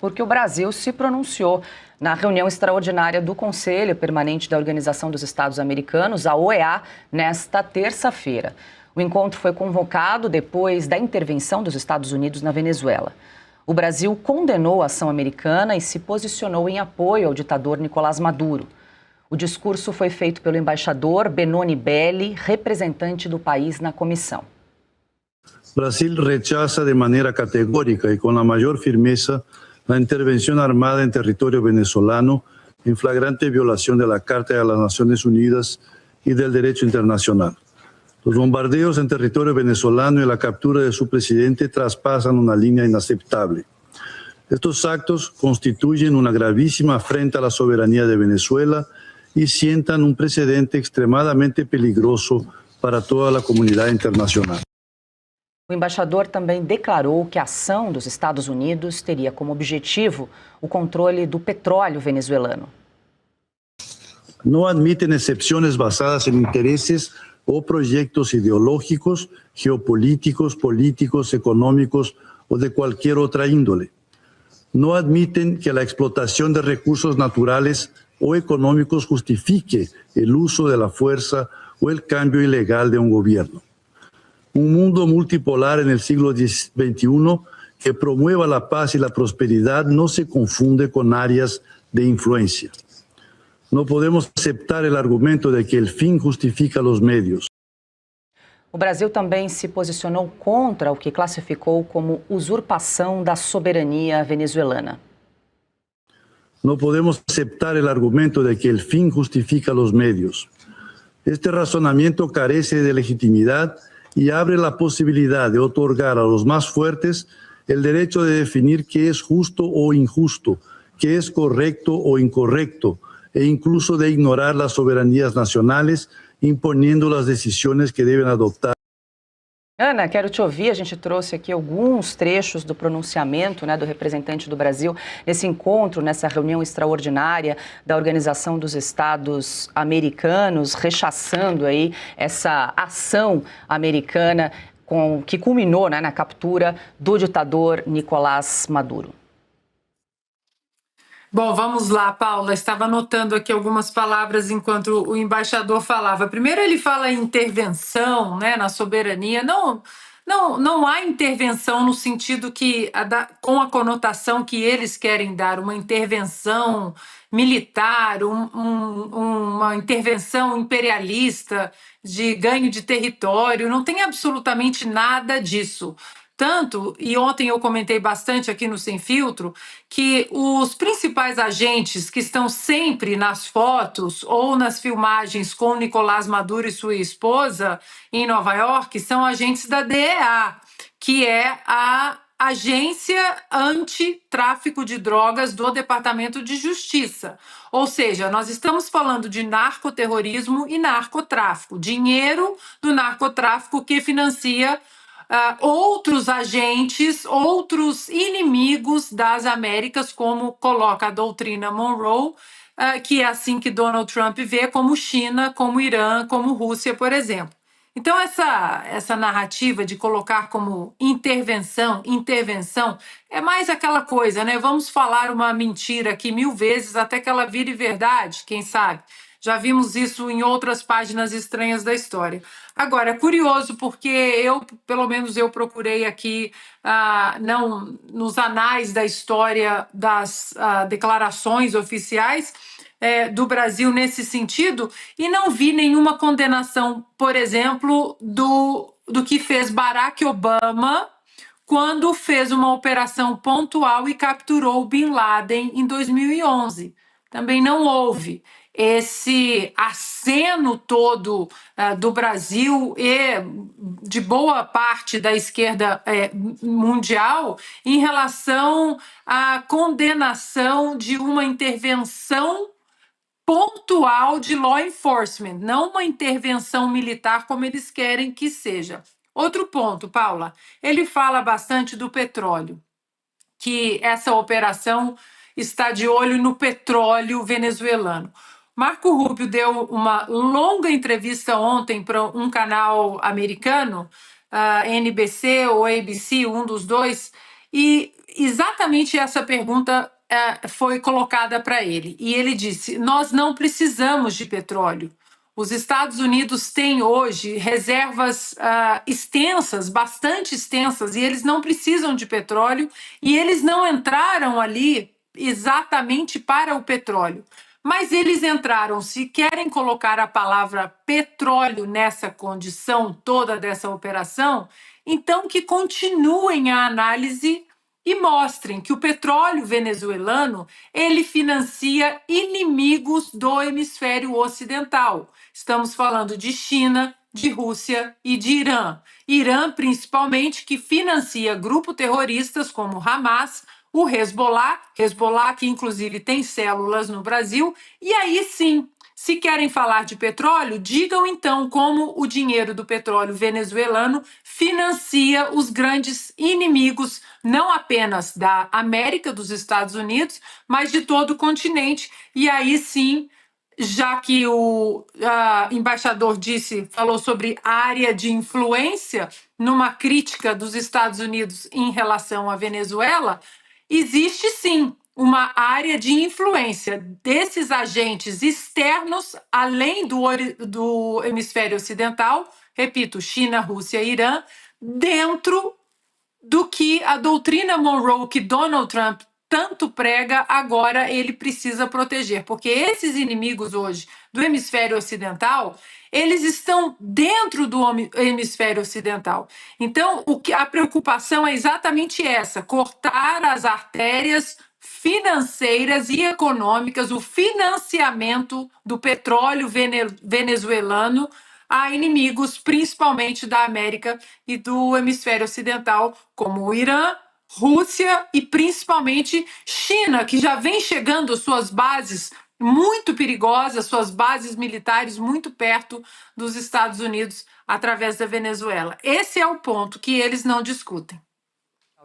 porque o Brasil se pronunciou na reunião extraordinária do Conselho Permanente da Organização dos Estados Americanos, a OEA, nesta terça-feira. O encontro foi convocado depois da intervenção dos Estados Unidos na Venezuela. O Brasil condenou a ação americana e se posicionou em apoio ao ditador Nicolás Maduro. O discurso foi feito pelo embaixador Benoni Belli, representante do país na comissão. Brasil rechaza de maneira categórica e com a maior firmeza a intervenção armada em território venezolano em flagrante violação da Carta das Nações Unidas e do direito internacional. Os bombardeios em território venezolano e a captura de seu presidente traspassam uma linha inaceitável. Estes actos constituem uma gravíssima afrenta à soberania de Venezuela e sientan um precedente extremadamente peligroso para toda a comunidade internacional. O embaixador também declarou que a ação dos Estados Unidos teria como objetivo o controle do petróleo venezuelano. Não admitem exceções basadas em interesses ou projetos ideológicos, geopolíticos, políticos, econômicos ou de qualquer outra índole. Não admitem que a explotação de recursos naturais ou econômicos justifique o uso da força ou o cambio ilegal de um governo. Um mundo multipolar no século XXI que promueva a paz e a prosperidade não se confunde com áreas de influência. Não podemos aceitar o argumento de que o fim justifica os meios. O Brasil também se posicionou contra o que classificou como usurpação da soberania venezuelana. Não podemos aceitar o argumento de que o fim justifica os meios. Este razonamiento carece de legitimidade e abre a possibilidade de otorgar a los mais fortes o direito de definir que é justo ou injusto, que é correcto ou incorrecto, e incluso de ignorar as soberanias nacionais, imponiendo as decisões que devem adoptar. Ana, quero te ouvir. A gente trouxe aqui alguns trechos do pronunciamento, do representante do Brasil nesse encontro, nessa reunião extraordinária da Organização dos Estados Americanos, rechaçando aí essa ação americana que culminou na captura do ditador Nicolás Maduro. Bom, vamos lá, Paula. Estava anotando aqui algumas palavras enquanto o embaixador falava. Primeiro, ele fala em intervenção, na soberania. Não há intervenção no sentido que, com a conotação que eles querem dar, uma intervenção militar, uma intervenção imperialista de ganho de território. Não tem absolutamente nada disso. Tanto, e ontem eu comentei bastante aqui no Sem Filtro, que os principais agentes que estão sempre nas fotos ou nas filmagens com Nicolás Maduro e sua esposa em Nova York são agentes da DEA, que é a Agência Antitráfico de Drogas do Departamento de Justiça. Ou seja, nós estamos falando de narcoterrorismo e narcotráfico, dinheiro do narcotráfico que financia outros agentes, outros inimigos das Américas, como coloca a doutrina Monroe, que é assim que Donald Trump vê, como China, como Irã, como Rússia, por exemplo. Então, essa narrativa de colocar como intervenção, é mais aquela coisa, Vamos falar uma mentira aqui 1000 vezes até que ela vire verdade, quem sabe? Já vimos isso em outras páginas estranhas da história. Agora, é curioso porque pelo menos eu procurei aqui, nos anais da história das declarações oficiais do Brasil nesse sentido e não vi nenhuma condenação, por exemplo, do que fez Barack Obama quando fez uma operação pontual e capturou Bin Laden em 2011. Também não houve esse aceno todo do Brasil e de boa parte da esquerda mundial em relação à condenação de uma intervenção pontual de law enforcement, não uma intervenção militar como eles querem que seja. Outro ponto, Paula, ele fala bastante do petróleo, que essa operação está de olho no petróleo venezuelano. Marco Rubio deu uma longa entrevista ontem para um canal americano, NBC ou ABC, um dos dois, e exatamente essa pergunta foi colocada para ele. E ele disse: nós não precisamos de petróleo. Os Estados Unidos têm hoje reservas extensas, bastante extensas, e eles não precisam de petróleo, e eles não entraram ali exatamente para o petróleo. Mas eles entraram, se querem colocar a palavra petróleo nessa condição toda dessa operação, então que continuem a análise e mostrem que o petróleo venezuelano ele financia inimigos do hemisfério ocidental. Estamos falando de China, de Rússia e de Irã. Irã, principalmente, que financia grupos terroristas como Hamas, o Hezbollah que inclusive tem células no Brasil, e aí sim, se querem falar de petróleo, digam então como o dinheiro do petróleo venezuelano financia os grandes inimigos, não apenas da América, dos Estados Unidos, mas de todo o continente, e aí sim, já que o embaixador falou sobre área de influência numa crítica dos Estados Unidos em relação à Venezuela, existe sim uma área de influência desses agentes externos, além do hemisfério ocidental, repito, China, Rússia e Irã, dentro do que a doutrina Monroe, que Donald Trump tanto prega, agora ele precisa proteger, porque esses inimigos hoje do hemisfério ocidental, eles estão dentro do hemisfério ocidental. Então, a preocupação é exatamente essa, cortar as artérias financeiras e econômicas, o financiamento do petróleo venezuelano a inimigos, principalmente da América e do hemisfério ocidental, como o Irã, Rússia e principalmente China, que já vem chegando suas bases muito perigosas, suas bases militares muito perto dos Estados Unidos através da Venezuela. Esse é o ponto que eles não discutem.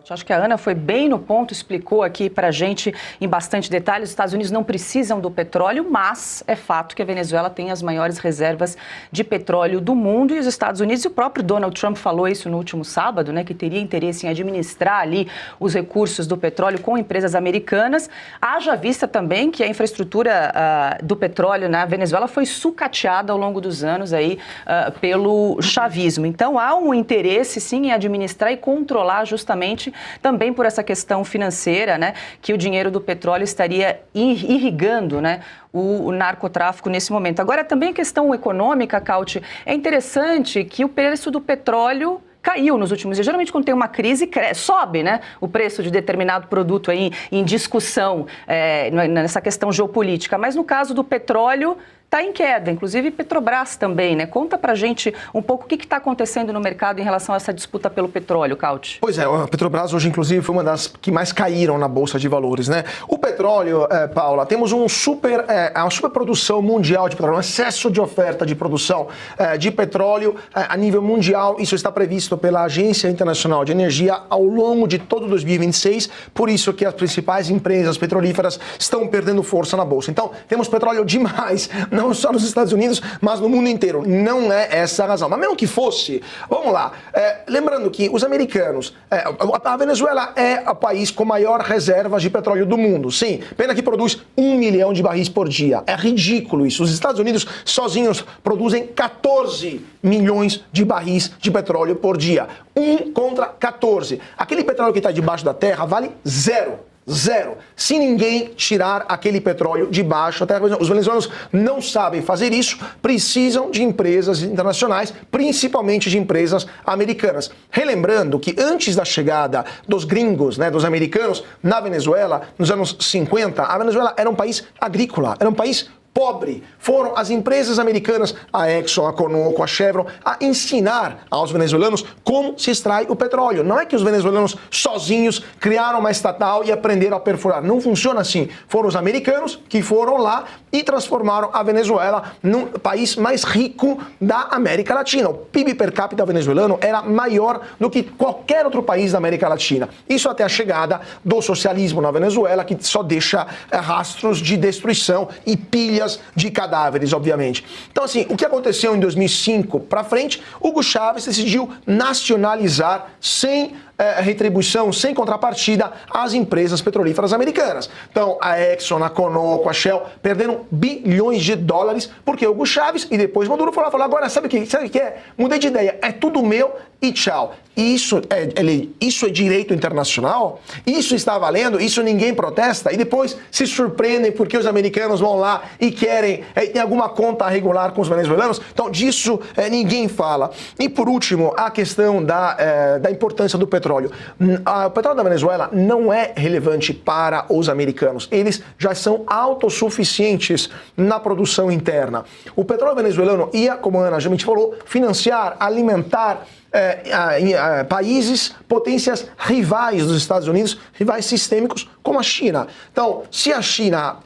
Acho que a Ana foi bem no ponto, explicou aqui para a gente em bastante detalhes. Os Estados Unidos não precisam do petróleo, mas é fato que a Venezuela tem as maiores reservas de petróleo do mundo, e os Estados Unidos, e o próprio Donald Trump falou isso no último sábado, né, que teria interesse em administrar ali os recursos do petróleo com empresas americanas. Haja vista também que a infraestrutura do petróleo na Venezuela foi sucateada ao longo dos anos aí pelo chavismo. Então há um interesse sim em administrar e controlar justamente também por essa questão financeira, né, que o dinheiro do petróleo estaria irrigando, né, o narcotráfico nesse momento. Agora, também a questão econômica, Cauti, é interessante que o preço do petróleo caiu nos últimos dias. Geralmente, quando tem uma crise, sobe, né, o preço de determinado produto aí em discussão nessa questão geopolítica. Mas no caso do petróleo, está em queda, inclusive Petrobras também, né? Conta pra gente um pouco o que está acontecendo no mercado em relação a essa disputa pelo petróleo, Cauti. Pois é, a Petrobras hoje, inclusive, foi uma das que mais caíram na Bolsa de Valores, né? O petróleo, Paula, temos uma superprodução mundial de petróleo, um excesso de oferta de produção de petróleo a nível mundial. Isso está previsto pela Agência Internacional de Energia ao longo de todo 2026, por isso que as principais empresas petrolíferas estão perdendo força na Bolsa. Então, temos petróleo demais, não só nos Estados Unidos, mas no mundo inteiro. Não é essa a razão. Mas mesmo que fosse, vamos lá. Lembrando que os americanos, a Venezuela é o país com maior reservas de petróleo do mundo. Sim, pena que produz 1 milhão de barris por dia. É ridículo isso. Os Estados Unidos sozinhos produzem 14 milhões de barris de petróleo por dia. 1 contra 14. Aquele petróleo que está debaixo da terra vale zero. Se ninguém tirar aquele petróleo de baixo, até os venezuelanos não sabem fazer isso, precisam de empresas internacionais, principalmente de empresas americanas. Relembrando que antes da chegada dos gringos, né, dos americanos, na Venezuela, nos anos 50, a Venezuela era um país agrícola, era um país pobre. Foram as empresas americanas, a Exxon, a Conoco, a Chevron, a ensinar aos venezuelanos como se extrai o petróleo. Não é que os venezuelanos sozinhos criaram uma estatal e aprenderam a perfurar. Não funciona assim. Foram os americanos que foram lá e transformaram a Venezuela num país mais rico da América Latina. O PIB per capita venezuelano era maior do que qualquer outro país da América Latina. Isso até a chegada do socialismo na Venezuela, que só deixa rastros de destruição e pilha autopsias de cadáveres, obviamente. Então, assim, o que aconteceu em 2005 para frente, Hugo Chávez decidiu nacionalizar sem retribuição, sem contrapartida, as empresas petrolíferas americanas. Então, a Exxon, a Conoco, a Shell perderam bilhões de dólares porque Hugo Chávez e depois Maduro falou agora sabe o que é? Mudei de ideia, é tudo meu e tchau. Isso é direito internacional? Isso está valendo? Isso ninguém protesta? E depois se surpreendem porque os americanos vão lá e querem tem alguma conta regular com os venezuelanos? Então, disso ninguém fala. E por último, a questão da importância do petróleo. O petróleo da Venezuela não é relevante para os americanos. Eles já são autossuficientes na produção interna. O petróleo venezuelano ia, como a Ana já me falou, financiar, alimentar países, potências rivais dos Estados Unidos, rivais sistêmicos como a China. Então, se a China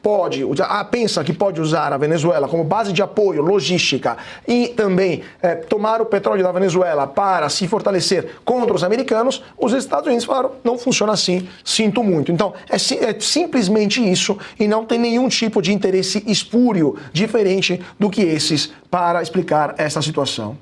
pensa que pode usar a Venezuela como base de apoio, logística e também tomar o petróleo da Venezuela para se fortalecer contra os americanos, os Estados Unidos falaram, não funciona assim, sinto muito. Então, é simplesmente isso e não tem nenhum tipo de interesse espúrio diferente do que esses para explicar essa situação.